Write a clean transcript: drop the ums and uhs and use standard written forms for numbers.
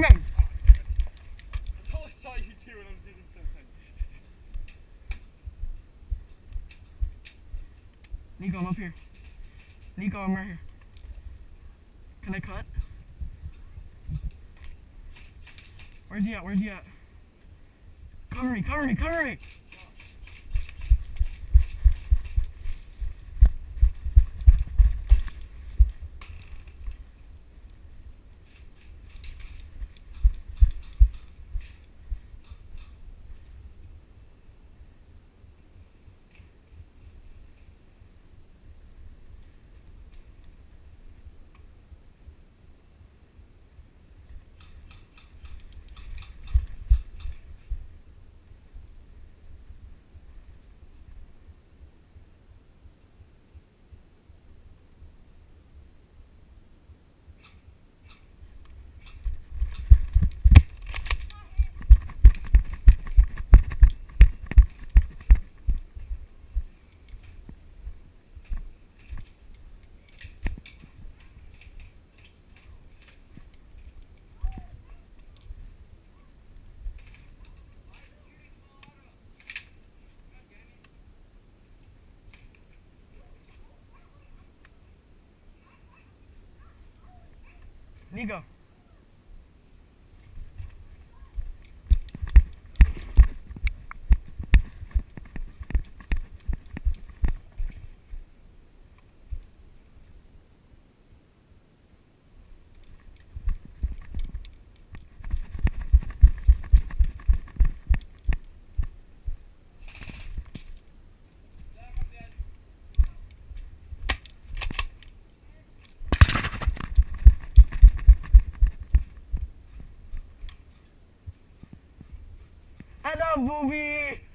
bang, bang. I thought I saw you too when I was doing something. Nico, I'm up here. Nico, I'm right here. Can I cut? Where's he at? Where's he at? Cover me, cover me, cover me! Nico. Hello, booby!